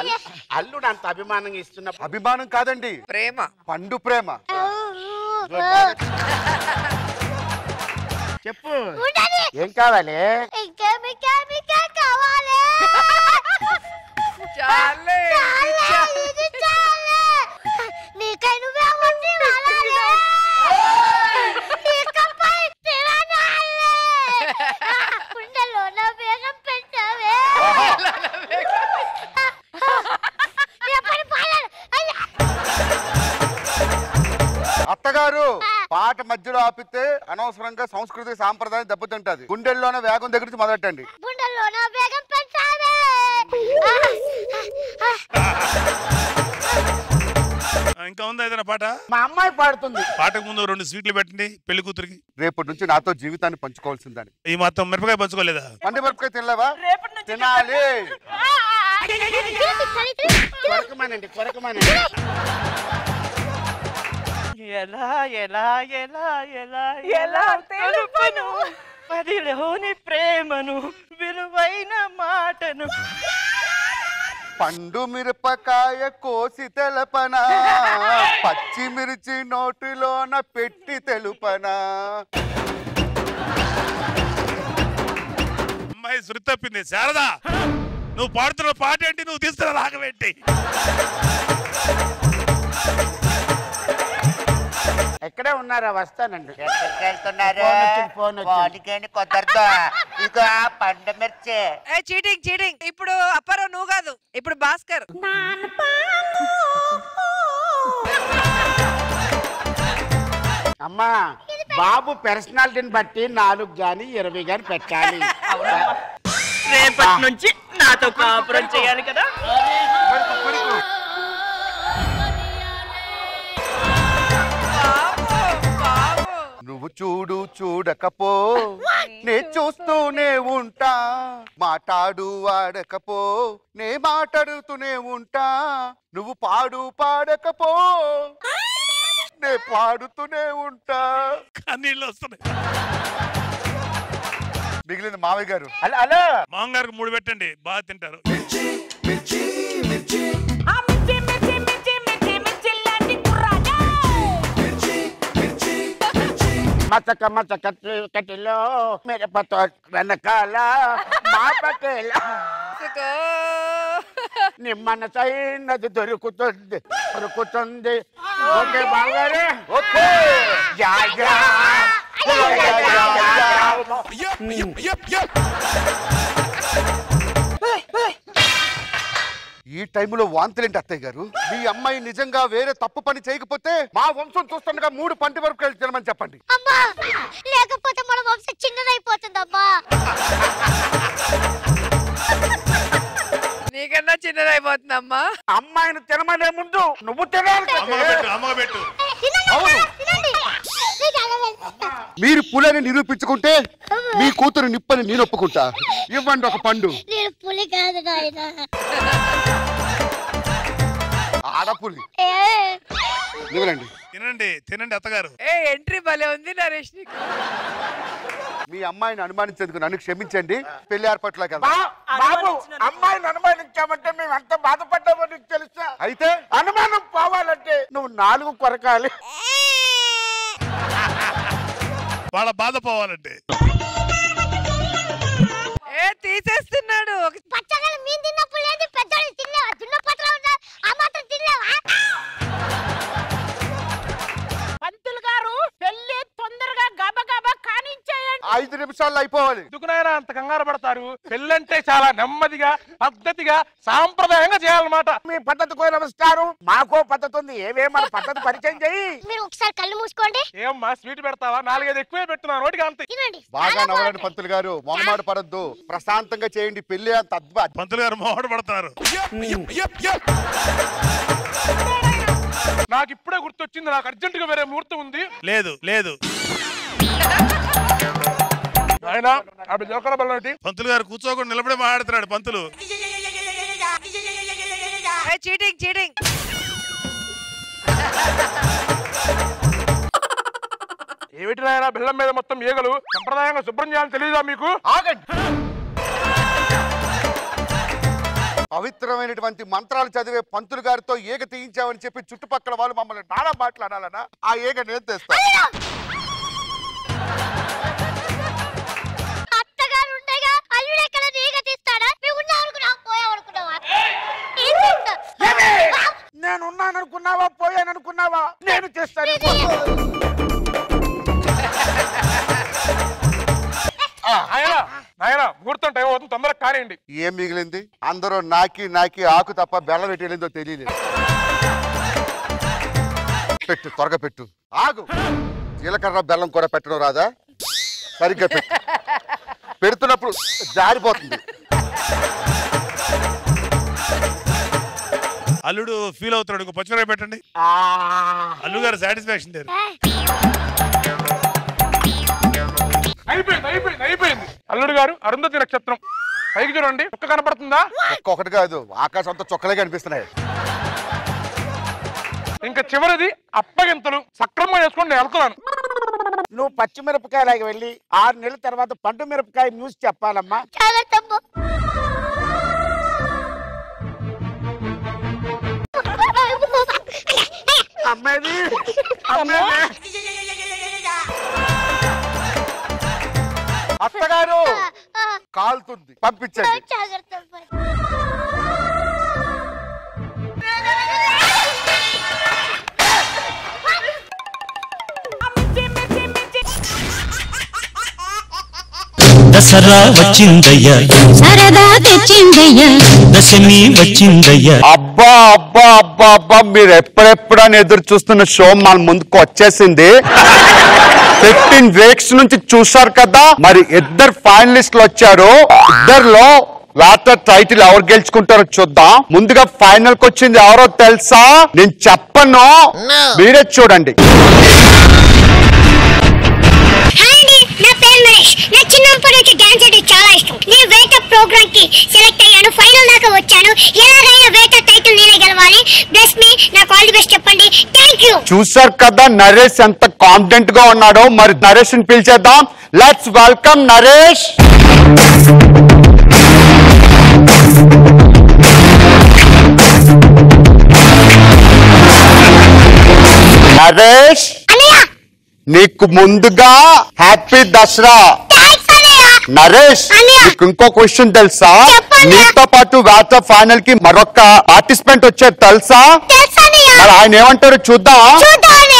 అల్లుడు అంత అభిమానంగా ఇస్తున్న. అభిమానం కాదండి, ప్రేమ, పండు ప్రేమ. చెప్పు ఏం కావాలి? అత్తగారు పాట మధ్యలో ఆపితే అనవసరంగా సంస్కృతి సాంప్రదాయం దెబ్బతింటది. గుండెల్లోనే వేగం దగ్గర నుంచి మొదలెట్టండి. ఇంకా ఉందా ఏదైనా పాట? మా అమ్మాయి పాడుతుంది. పాటకు ముందు 2 స్వీట్లు పెట్టండి పెళ్లి కూతురికి. రేపటి నుంచి నాతో జీవితాన్ని పంచుకోవాల్సిందని. ఈ మాత్రం మిరపకాయ పంచుకోలేదా? పండు మిరపకాయ తినలేవా? తినాలి. కొరకమానండి కొరకమానండి. ఎలా ఎలా ఎలా ఎలా ఎలా తెలుపను పదిలోని ప్రేమను విలువైన మాటను. పండు మిరపకాయ కోసి తెలపనా, పచ్చిమిర్చి నోటిలోన పెట్టి తెలుపనా. అమ్మాయి శృతి తప్పింది. శారదా నువ్వు పాడుతున్న పాట ఏంటి? నువ్వు తీస్తున్న రాగం ఏంటి? ఎక్కడే ఉన్నారా? వస్తానండి. ఎక్కడికి వెళ్తున్నారు? ఫోన్ వాటికేంటి కుదరదు. ఇక పండు మిర్చి. Cheating cheating. ఇప్పుడు అప్పారావు నువ్వు కాదు, ఇప్పుడు భాస్కర్. అమ్మా బాబు పర్సనాలిటీని బట్టి 4 గాని 20 గాని పెట్టాలి. రేపటి నుంచి నాతో కాపురం చేయాలి కదా. నువ్వు చూడు చూడకపో నే చూస్తూనే ఉంటా, మాట్లాడు వాడకపో నే మాట్లాడుతూనే ఉంటా, నువ్వు పాడు పాడకపో నే పాడుతూనే ఉంటా. కన్నీళ్ళు వస్తున్నాయి. మిగిలింది మావయ్య గారు. హలో మామగారికి 3 పెట్టండి, బాగా తింటారు. మచ్చక మచ్చక కటిలో మిరపతో వెనకాల మా పటేల నిమ్మన సైనది దొరుకుతుంది దొరుకుతుంది. ఓకే బాగారే ఓకే. యా యా ఈ టైంలో వాంతులేంటి అత్తయ్య గారు? మీ అమ్మాయి నిజంగా వేరే తప్పు పని చేయకపోతే మా వంశం చూస్తుండగా 3 పంటి వరకు వెళ్ళి తినమని చెప్పండి. అమ్మా లేకపోతే మన వంశం చిన్నదైపోతుందమ్మా. నీకన్నా చిన్నదైపోతుందమ్మా. అమ్మాయిని తినమనే ముందు నువ్వు తినాలి. మీరు పులని నిరూపించుకుంటే మీ కూతురు నిప్పని నేను ఒప్పుకుంటా. ఇవ్వండి ఒక పండు. నేను పులి కాదు నాయనా, ఆడపులి. ఇవ్వండి. తినండి తినండి అత్తగారు. ఎంట్రీ భలే ఉంది నరేష్ నీకు. మీ అమ్మాయిని అనుమానించేందుకు నన్ను క్షమించండి. పెళ్లి ఏర్పాట్లోకి బాబు అమ్మాయిని అనుమానించామంటే మేము ఎంత బాధపడ్డామో నీకు తెలుసా? అయితే అనుమానం పోవాలంటే నువ్వు 4 కొరకాలి. వాళ్ళ బాధ పోవాలంటే తీసేస్తున్నాడు. పచ్చగల మీన్ తిన్నప్పుడు లేదు, పెద్దోళ్ళు తినలేవా? దున్నపట్ల ఉన్నా ఆ మాత్రం తినలేవా? పంతులు గారు పెళ్లి తొందరగా గబగబా కానించేయండి. 5 నిమిషాల్లో అయిపోవాలి. ఎందుకునైనా అంత కంగారు పడతారు? పెళ్ళంటే చాలా నెమ్మదిగా పద్ధతిగా సాంప్రదాయంగా చేయాలన్నమాట. మీ పద్ధతికో నమస్కారం, మాకో పద్ధతి ఉంది. ఏమేమో పద్ధతి పరిచయం చెయ్యి. మీరు ఒకసారి కళ్ళు మూసుకోండి. ఏమ్మా స్వీట్ పెడతావా? 4-5 ఎక్కువే పెట్టున్నా, నోటికి అంతే. బాగా నవ్వరండి పంతులు గారు, మొహమాట పడద్దు, ప్రశాంతంగా చేయండి. పెళ్లి అంత అద్భుతం. పంతులు గారు మొహమాట పడతారు. నాకు ఇప్పుడే గుర్తొచ్చింది, నాకు అర్జెంటుగా వేరే ముహూర్తం ఉంది. లేదు లేదు ఆయన అప్పుడు జోకర బల్లటి పంతులు గారు కూర్చోకుండా నిలబడి మాట్లాడుతున్నాడు. పంతులు చీటింగ్ చీటింగ్. ఏమిటి నాయన బెల్లం మీద మొత్తం ఈగలు? సంప్రదాయంగా శుభ్రం చేయాలని తెలియదా మీకు? ఆగండి. పవిత్రమైనటువంటి మంత్రాలు చదివే పంతులు గారితో ఏగ తీయించామని చెప్పి చుట్టుపక్కల వాళ్ళు మమ్మల్ని నానా మాట్లాడాలన్నా ఆ ఏగ నేను తెస్తా. అత్తగారు ఉండగా అల్లుడు ఎక్కడ నీగ తీస్తాడా? మేము ఉన్నామనుకున్నావా పోయామనుకున్నావా? నేను ఉన్నాననుకున్నావా పోయాననుకున్నావా? నేను చేస్తాను. ఆయన ముహూర్తం టైం అవుతుంది, తొందరగా కానివ్వండి. ఏం మిగిలింది? అందరూ నాకి నాకి ఆకు తప్ప బెల్లం పెట్టి వెళ్ళిందో తెలియలేదు. పెట్టు, త్వరగా పెట్టు. ఆగు. జీలకర్ర బెల్లం కూడా పెట్టడం రాదా? సరిగ్గా పెట్టు. పెడుతున్నప్పుడు జారిపోతుంది. అల్లుడు ఫీల్ అవుతున్నాడు. ఇంకో పచ్చిమిరపకాయ పెట్టండి. అల్లుడు గారు సాటిస్ఫాక్షన్ లేదు. అయిపోయింది. అల్లుడు గారు అరుంధతి నక్షత్రం పైకి చూడండి, ఒక్క కనపడుతుందా? ఒక్కొక్కటి కాదు, ఆకాశం అంతా చొక్కలే కనిపిస్తున్నాయి. ఇంకా చివరిది అప్పగింతలు. సక్రమంగా చేసుకొని నేను వెళ్తున్నాను. నువ్వు పచ్చిమిరపకాయలాగా వెళ్ళి 6 నెలల తర్వాత పండు మిరపకాయ న్యూస్ చెప్పాలమ్మా. అమ్మేది అత్తగారు కాలుతుంది, పంపించండి. దసరా వచ్చిందయ్యా, సరదా తెచ్చిందయ్యా, దశమి వచ్చిందయ్యా. అబ్బా అబ్బా అబ్బా అబ్బా, మీరు ఎప్పుడెప్పుడని ఎదురు చూస్తున్న షో మన ముందుకు వచ్చేసింది. 15 వీక్స్ నుంచి చూసారు కదా. మరి 2 ఫైనలిస్టులు వచ్చారు. 2లో లాస్ట్ టైటిల్ ఎవరు గెలుచుకుంటారో చూద్దాం. ముందుగా ఫైనల్ కి వచ్చింది ఎవరో తెలుసా? నేను చెప్పను, మీరే చూడండి. నా పేరు నరేష్. నాకు చిన్నప్పటి నుంచి డాన్స్ అంటే చాలా ఇష్టం. నేను వేట ప్రోగ్రామ్ కి సెలెక్ట్ అయ్యాను. ఫైనల్ దాకా వచ్చాను. ఎలాగైనా వేట టైటిల్ నేనే గెలవాలి. Bless me. నాకు ఆల్ ది బెస్ట్ చెప్పండి. థాంక్యూ. చూసారు కదా నరేష్ ఎంత కాన్ఫిడెంట్ గా ఉన్నాడో. మరి నరేష్ ని పిలిచేద్దాం. Let's welcome Naresh. నరేష్ నీకు ముందుగా హ్యాపీ దసరా. నరేష్ నీకు ఇంకో క్వశ్చన్ తెలుసా? నీతో పాటు వేట ఫైనల్ కి మరొక పార్టిసిపెంట్ వచ్చారు తెలుసా? మరి ఆయన ఏమంటారు చూద్దాం.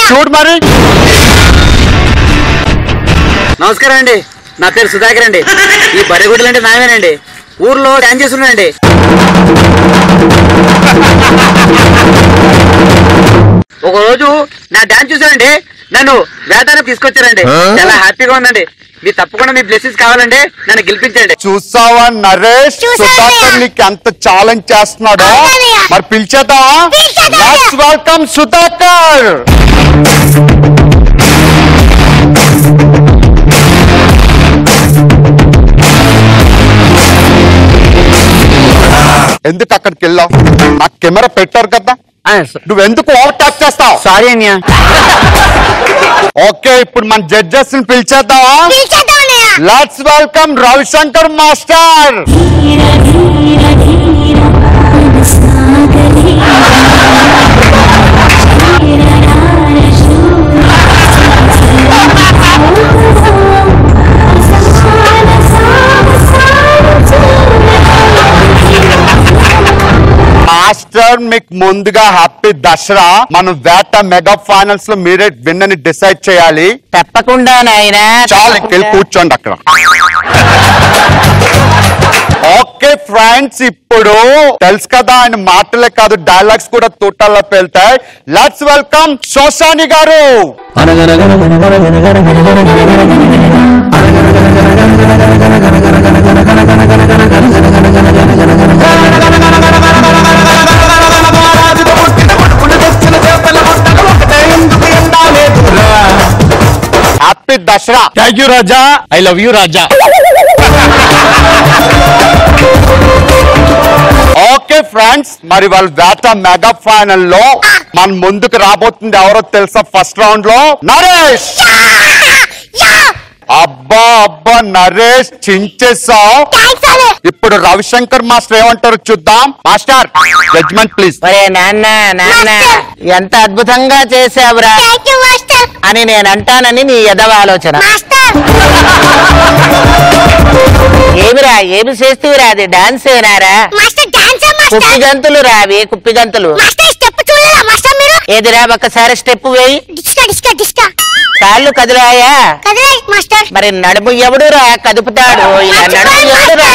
చూడు మరి. నమస్కారం అండి, నా పేరు సుధాకర్ అండి. ఈ బరిగుడ్లు అంటే నావేనండి. ఊర్లో డాన్స్ చేస్తున్నానండి. ఒక రోజు నా డాన్స్ చూసానండి, నన్ను వేటానికి తీసుకొచ్చారండి. చాలా హ్యాపీగా ఉందండి. మీరు తప్పకుండా మీ బ్లెస్సింగ్స్ కావాలండి, నన్ను గెలిపించండి. చూసావా నరేష్ సుధాకర్ నీకు ఎంత ఛాలెంజ్ చేస్తున్నాడు. మరి పిలిచేదా? Let's welcome Sudhakar. ఎందుకు అక్కడికి వెళ్ళావు? నాకు కెమెరా పెట్టారు కదా, నువ్వెందుకు ఓవర్ టాక్ చేస్తావు? సారీ అన్యా. ఓకే ఇప్పుడు మన జడ్జెస్ ని పిలిచేద్దామా? Let's welcome Ravishankar master. Master మీకు ముందుగా హ్యాపీ దసరా. మనం వేట మెగా ఫైనల్స్ లో మీరే విన్ అని డిసైడ్ చేయాలి. తప్పకుండా నాయనా. చాలు వెళ్ళి కూర్చోండి అక్కడ. ఓకే ఫ్రెండ్స్ ఇప్పుడు తెలుసు కదా ఆయన మాటలే కాదు డైలాగ్స్ కూడా తోటల్లో పేలుతాయి. లెట్స్ వెల్కమ్ శోషాని గారు. Happy Dasara. Thank you Raja. I love you Raja. Okay friends మరి వాళ్ళ వేట మెగా ఫైనల్ లో మన ముందుకు రాబోతుంది ఎవరో తెలుసా? ఫస్ట్ రౌండ్ లో నరేష్. అబ్బా అబ్బా నరేష్ చించేసావు. ఇప్పుడు రవిశంకర్ మాస్టర్ ఏమంటారు చూద్దాం. Master judgement please. నాన్న నాన్న ఎంత అద్భుతంగా చేసావురా అని నేను అంటానని నీ ఎదవ ఆలోచన. ఏమిరా ఏమి చేస్తేవిరా? అది డాన్స్ ఏనారా? కుప్పి గంతులు రావి కుప్పి గంతులు. ఏదిరా ఒక్కసారి స్టెప్ వేయి. కాళ్ళు కదిలాయా? మరి నడుము ఎవడురా కదుపుతాడు? ఇలా నడుము ఎవడురా?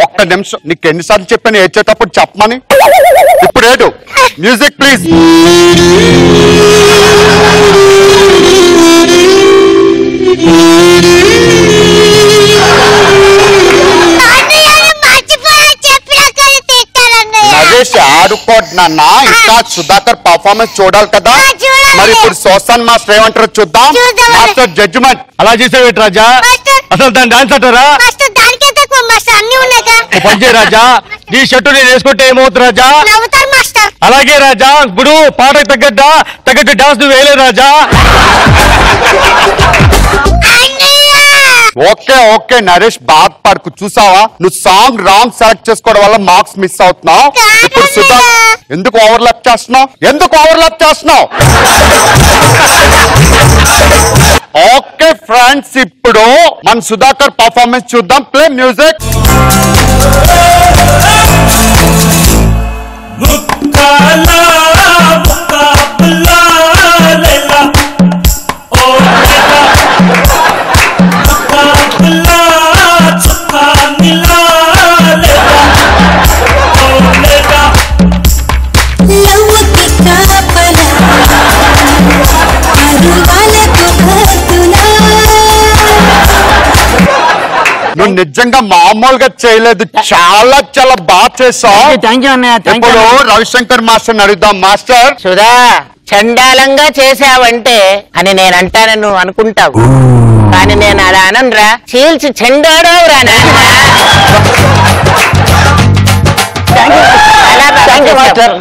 ఒక్క నిమిషం నీకు ఎన్నిసార్లు చెప్పాను ఏడ్చేటప్పుడు చెప్పమని. ఇప్పుడు ఏడు మ్యూజిక్ ప్లీజ్. నరేష్ ఆడుకోడు నాన్న, ఇంకా సుధాకర్ పర్ఫార్మెన్స్ చూడాలి కదా. మరి ఇప్పుడు సోసాన్ మాస్టర్ ఏమంటారో చూద్దాం. Master judgement. అలా చేసేవి రాజా, అసలు దాని డాన్స్ అంటారా? పంచే రాజా, నీ షర్టు నేను వేసుకుంటే ఏమవుతుంది రాజా? అలాగే రాజా, ఇప్పుడు పాటకు తగ్గట్టు డాన్స్ నువ్వు వేయలేదు రాజా. ఓకే ఓకే నరేష్ బాధపడకు. చూసావా నువ్వు సాంగ్ రాంగ్ సెలెక్ట్ చేసుకోవడం వల్ల మార్క్స్ మిస్ అవుతున్నావు. ఇప్పుడు సుధా ఎందుకు ఓవర్లాప్ చేస్తున్నావు? ఓకే ఫ్రెండ్స్ ఇప్పుడు మన సుధాకర్ పర్ఫార్మెన్స్ చూద్దాం. Play music. నువ్వు నిజంగా మామూలుగా చేయలేదు, చాలా బాగా చేసావు. ఇప్పుడు రవిశంకర్ మాస్టర్ అడుగుదాం. మాస్టర్ సుధా చండాలంగా చేసావంటే అని నేను అంటానని నువ్వు అనుకుంటావు, కానీ నేను అలా అననురా. చీల్చి చెండాడవురా నాన్న.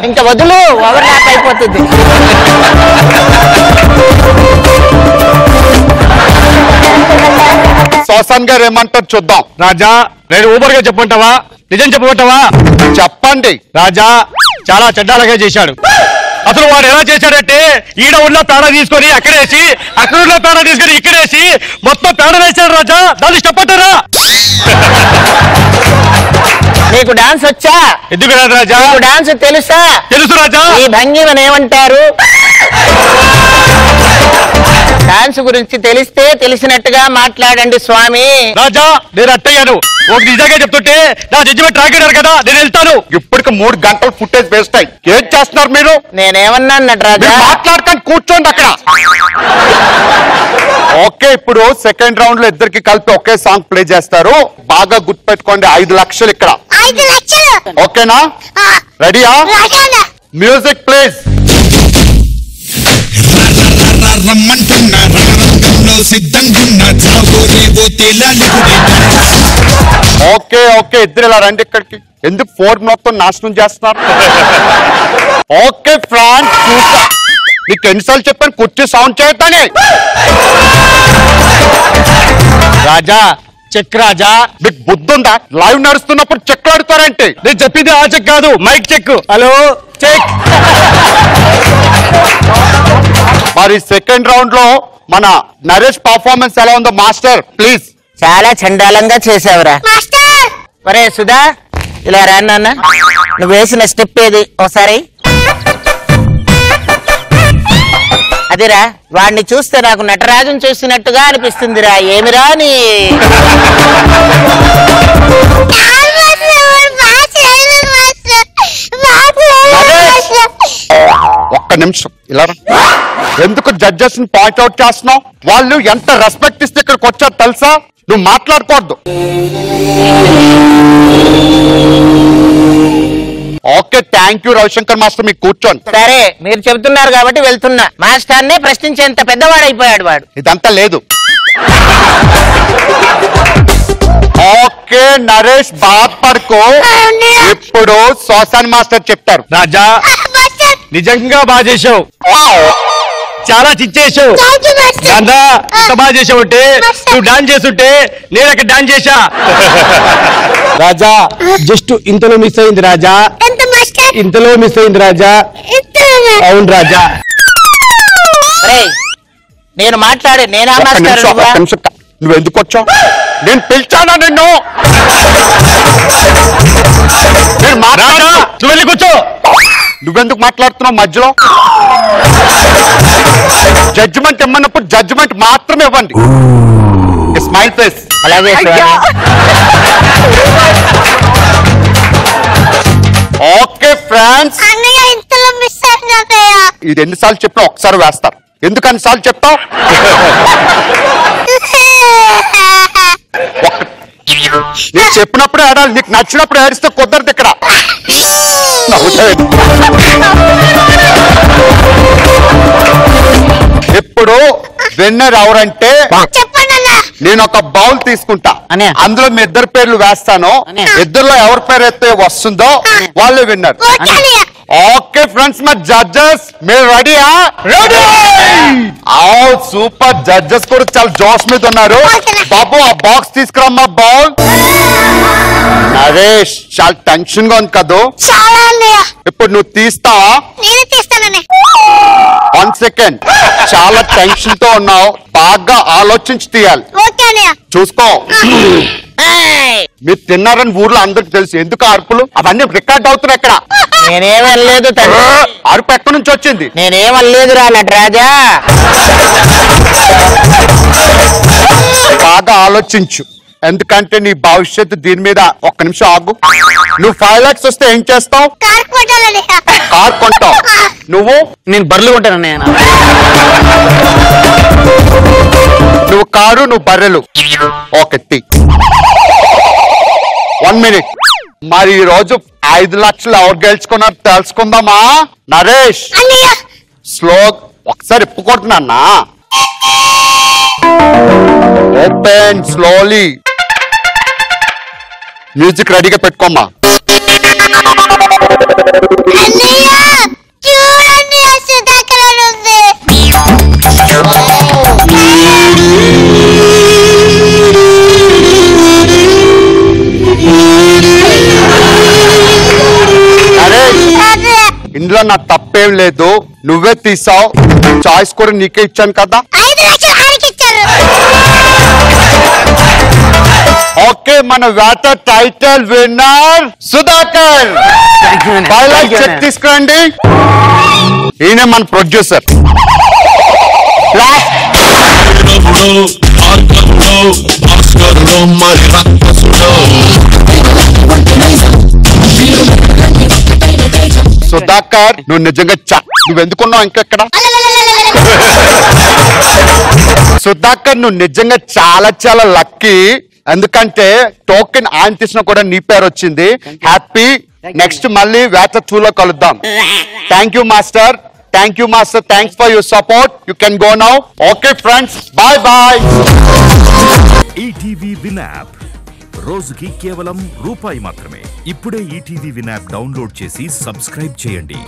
ఇంకా వదులు, ఓవర్లాప్ అయిపోతుంది. సోసాన్ గారు ఏమంటారు చూద్దాం. రాజా నేను ఊబర్ గా చెప్పమంటావా, నిజం చెప్పమంటావా? చెప్పండి. రాజా చాలా చెడ్డాలుగా చేశాడు. అసలు వాడు ఎలా చేశాడంటే ఈడ ఉన్న పేడ తీసుకొని అక్కడేసి, అక్కడ ఉన్న పేడ తీసుకొని ఇక్కడేసి మొత్తం పేడ వేశాడు రాజా. దాన్ని చెప్పంటారా? నీకు డాన్స్ వచ్చా? ఎందుకు రాజా? నీకు డాన్స్ తెలుసా? తెలుసు రాజా. ఈ భంగిమని ఏమంటారు? డాన్స్ గురించి తెలిస్తే తెలిసినట్టుగా మాట్లాడండి స్వామి. రాజా నేను అట్టయ్యాను. ఒక నిజంగా చెప్తుంటే నా జడ్జిమెంట్ రాకెడారు కదా, నేను వెళ్తాను. ఇప్పటికి 3 గంటలు ఫుటేజ్ వేస్ట్ అయ్యి ఏం చేస్తున్నారు మీరు? నేనేమన్నాను రాజా? మాట్లాడతాను, కూర్చోండి అక్కడ. ఓకే, ఇప్పుడు సెకండ్ రౌండ్ లో ఇద్దరికి కలిపి ఒకే సాంగ్ ప్లే చేస్తారు. బాగా గుర్తుపెట్టుకోండి, 5 లక్షలు ఇక్కడ. 5 లక్షలు. ఓకేనా? రెడీయా? Music please. రమ్మంటున్నా రణరంగంలో సిద్ధంగున్నా చావో రేవో తేలాలి. ఓకే ఓకే, ఇద్దరు ఇలా రండి ఇక్కడికి. ఎందుకు ఫోర్ మొత్తం నాశనం చేస్తున్నారు? ఓకే ఫ్రాన్స్, చూసా నీకు ఎన్నిసార్లు చెప్పాను కుర్చీ సౌండ్ చేయొద్దని. రాజా చెక్ రాజా. మీకు బుద్ధి ఉందా? లైవ్ నడుస్తున్నప్పుడు చెక్ ఆడుతారంటే? నేను చెప్పింది ఆ చెక్ కాదు, మైక్ చెక్. Hello check. మరి సెకండ్ రౌండ్ లో మన నరేష్ పర్ఫార్మెన్స్ ఎలా ఉందో మాస్టర్ ప్లీజ్. చాలా చండాలంగా చేసావురా. ఒరే సుధా, ఇలా రా నాన్న. నువ్వు వేసిన స్టెప్ ఏది ఒకసారి? అదిరా, వాడిని చూస్తే నాకు నటరాజన్ చూసినట్టుగా అనిపిస్తుందిరా. ఏమిరా నీ ఒక్క నిమిషం ఇలా రా. ఎందుకు జడ్జెస్ ని పాయింట్అవుట్ చేస్తున్నావు? వాళ్ళు ఎంత రెస్పెక్ట్ ఇస్తే ఇక్కడికి వచ్చారు తెలుసా? నువ్వు మాట్లాడకూడదు. Okay, thank you Ravishankar master. మీకు కూర్చోండి. సరే, మీరు చెబుతున్నారు కాబట్టి వెళ్తున్నా. మాస్టర్ నే ప్రశ్నించేంత పెద్దవాడైపోయాడు వాడు. ఇదంతా లేదు. ఓకే నరేష్, బాధపడుకో. ఇప్పుడు సోసాన్ మాస్టర్ చెప్తారు. రాజా నిజంగా బాగా చేసావు, చాలా చిచ్చేసావు. ఎంత బాగా చేసావు అంటే నువ్వు డాన్స్ చేస్తుంటే నేను అక్కడ డాన్స్ చేశా. రాజా జస్ట్ ఇంతలో మిస్ అయింది రాజా, ఇంతలో మిస్ అయింది రాజా. అవును రాజా. నేను మాట్లాడే నేనా మాస్టర్? నువ్వు ఎందుకు వచ్చావు? నేను పిలిచానా నిన్ను? నువ్వు వెళ్ళి కూర్చో. నువ్వెందుకు మాట్లాడుతున్నావు మధ్యలో? జడ్జిమెంట్ ఇమ్మన్నప్పుడు జడ్జిమెంట్ మాత్రమే ఇవ్వండి. Smile face. అలాగే ఓకే ఫ్రెండ్స్, ఇది ఎన్నిసార్లు చెప్పినా ఒకసారి వేస్తారు. ఎందుకు అన్నిసార్లు చెప్తావు? నీకు చెప్పినప్పుడు ఆడాలి, నీకు నచ్చినప్పుడు ఏడిస్తే కుదరదు ఇక్కడ. ఇప్పుడు విన్నర్ ఎవరంటే నేను ఒక బౌల్ తీసుకుంటా, అందులో మీ ఇద్దరు పేర్లు వేస్తాను. ఇద్దరులో ఎవరి పేరు అయితే వస్తుందో వాళ్ళే విన్నర్. ఓకే ఫ్రెండ్స్, మా జడ్జెస్ మీరు రెడీయా? సూపర్. జడ్జెస్ కూడా చాలా జోష్ మీద ఉన్నారు. బాబు ఆ బాక్స్ తీసుకురమ్మా. బౌల్. నరేష్ చాలా టెన్షన్ గా ఉంది కదూ? ఇప్పుడు నువ్వు తీస్తావా? 1 సెకండ్. చాలా టెన్షన్ తో ఉన్నావు, బాగా ఆలోచించి తీయాలి. చూసుకో. మీరు తిన్నారని ఊర్లో అందరికి తెలుసు. ఎందుకు అరుపులు? అవన్నీ రికార్డ్ అవుతున్నాయి ఇక్కడ. నేనేమనలేదు. అరుపు ఎక్కడి నుంచి వచ్చింది? నేనేమనలేదు రా నటరాజా. బాగా ఆలోచించు, ఎందుకంటే నీ భవిష్యత్తు దీని మీద. ఒక్క నిమిషం ఆగు. నువ్వు 5 lakhs వస్తే ఏం చేస్తావు? కార్ కొంటావు. నువ్వు? నేను బర్రెలు కొంటాను. నువ్వు కారు, నువ్వు బర్రెలు. Okay, 1 minute. మరి ఈ రోజు 5 లక్షలు ఎవరు గెలుచుకున్నారు తెలుసుకుందామా? నరేష్ స్లో ఒకసారి ఇప్పుకుంటున్నా ఓపెన్ స్లోలీ మ్యూజిక్ రెడీగా పెట్టుకోమ్మా ఇందులో నా తప్పేం లేదు నువ్వే తీసావు చాయిస్ కూడా నీకే ఇచ్చాను కదా ఓకే మన వేట టైటిల్ విన్నర్ సుధాకర్ చెక్ తీసుకురండి ఈయన మన ప్రొడ్యూసర్ సుధాకర్ నువ్వు నిజంగా నువ్వెందుకున్నావు ఇంకెక్కడ సుధాకర్ నువ్వు నిజంగా చాలా చాలా లక్కీ ఎందుకంటే టోకెన్ ఆయన తీసిన కూడా నీ పేరు వచ్చింది హ్యాపీ నెక్స్ట్ మళ్ళీ వేట 2లో కలుద్దాం thank you master thanks for your support you can go now okay friends bye bye ETV Win app రోజుకి కేవలం రూపాయి మాత్రమే ఇప్పుడే ఈటీవీ విన్ యాప్ డౌన్లోడ్ చేసి సబ్స్క్రైబ్ చేయండి